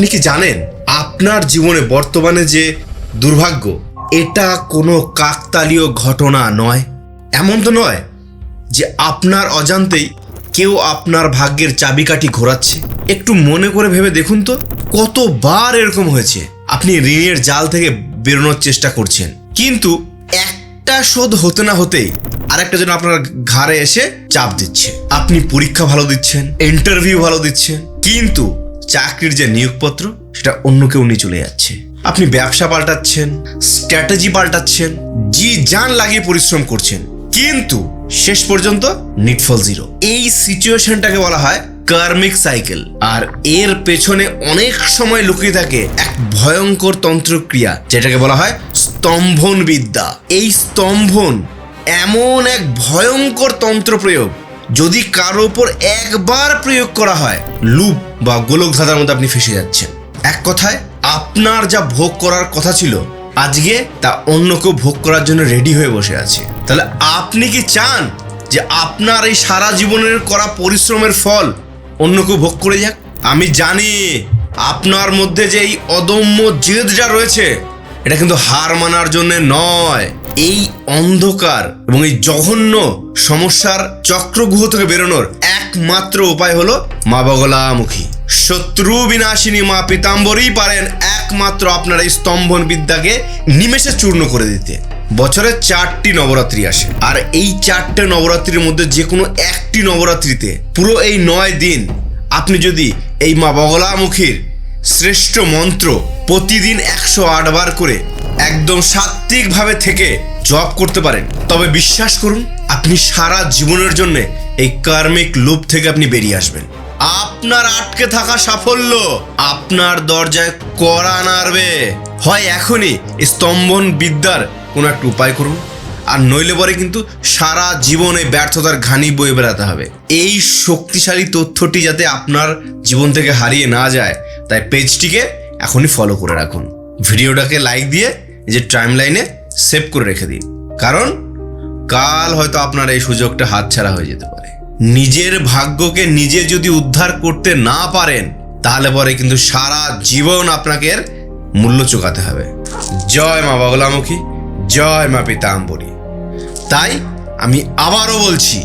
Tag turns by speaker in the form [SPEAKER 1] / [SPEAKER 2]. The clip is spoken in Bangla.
[SPEAKER 1] আপনি কি জানেন আপনার জীবনে বর্তমানে যে দুর্ভাগ্য, এটা কোনো কাকতালীয় ঘটনা নয়। এমন তো নয় যে আপনার অজান্তেই কেউ আপনার ভাগ্যের চাবিকাঠি ঘোরাচ্ছে। একটু মনে করে ভেবে দেখুন তো, কতবার এরকম হয়েছে আপনি ঋণের জাল থেকে বেরোনোর চেষ্টা করছেন, কিন্তু একটা শোধ হতে না হতেই আরেকটা যেন আপনার ঘাড়ে এসে চাপ দিচ্ছে। আপনি পরীক্ষা ভালো দিচ্ছেন, ইন্টারভিউ ভালো দিচ্ছেন, কিন্তু চাকরির যে নিয়োগপত্র সেটা অন্য কেউ নিয়ে চলে যাচ্ছে। আপনি ব্যবসা পাল্টাচ্ছেন, স্ট্র্যাটেজি পাল্টাচ্ছেন, জি জান লাগিয়ে পরিশ্রম করছেন, কিন্তু শেষ পর্যন্ত নিটফল জিরো। এই সিচুয়েশনটাকে বলা হয় কার্মিক সাইকেল। আর এর পেছনে অনেক সময় লুকিয়ে থাকে এক ভয়ঙ্কর তন্ত্রক্রিয়া, যেটাকে বলা হয় স্তম্ভন বিদ্যা। এই স্তম্ভন এমন এক ভয়ঙ্কর তন্ত্র প্রয়োগ, যদি কারো উপর একবার প্রয়োগ করা হয়, লুপ বা গোলক ধাঁধার মধ্যে আপনি ফেসে যাচ্ছেন। এক কথায় আপনার যা ভোগ করার কথা ছিল, আজকে তা অন্য কেউ ভোগ করার জন্য রেডি হয়ে বসে আছে। তাহলে আপনি কি চান যে আপনার এই সারা জীবনের করা পরিশ্রমের ফল অন্য কেউ ভোগ করে যাক? আমি জানি আপনার মধ্যে যে এই অদম্য জেদটা রয়েছে, এটা কিন্তু হার মানার জন্য নয়। এই অন্ধকার এবং এই জঘন্য সমস্যার চক্রগুহ থেকে বেরোনোর একমাত্র উপায় হলো মা বগলামুখী। শত্রু বিনাশিনী মা পীতাম্বরী পারেন একমাত্র আপনার এই স্তম্ভন বিদ্যাকে নিমেষে চূর্ণ করে দিতে। বছরে 4টি নবরাত্রি আসে, আর এই 4টে নবরাত্রির মধ্যে যে কোনো একটি নবরাত্রিতে পুরো এই 9 দিন আপনি যদি এই মা বগলামুখীর শ্রেষ্ঠ মন্ত্র প্রতিদিন 108 বার করে একদম সাত্ত্বিকভাবে থেকে জপ করতে পারেন, তবে বিশ্বাস করুন আপনি সারা জীবনের জন্য এই কার্মিক লুপ থেকে আপনি বেরিয়ে আসবেন। আপনার আটকে থাকা সাফল্য আপনার দরজায় কড়া নাড়বে। হয় এখনই স্তম্ভন বিদ্যার কোনো একটা উপায় করুন, আর নইলে পরে কিন্তু সারা জীবনে ব্যর্থতার ঘানি বয়ে বেড়াতে হবে। এই শক্তিশালী তথ্যটি যাতে আপনার জীবন থেকে হারিয়ে না যায়, তাই পেজটিকে এখনই ফলো করে রাখুন। ভিডিওটাকে লাইক দিয়ে নিজের টাইমলাইনে সেভ করে রেখে দিন, কারণ কাল হয়তো আপনার এই সুযোগটা হাতছাড়া হয়ে যেতে পারে। নিজের ভাগ্যকে নিজে যদি উদ্ধার করতে না পারেন, তাহলে পরে কিন্তু সারা জীবন আপনাকে এর মূল্য চুকাতে হবে। জয় মা বগলামুখী, জয় মা পীতাম্বরী। তাই আমি আবারও বলছি,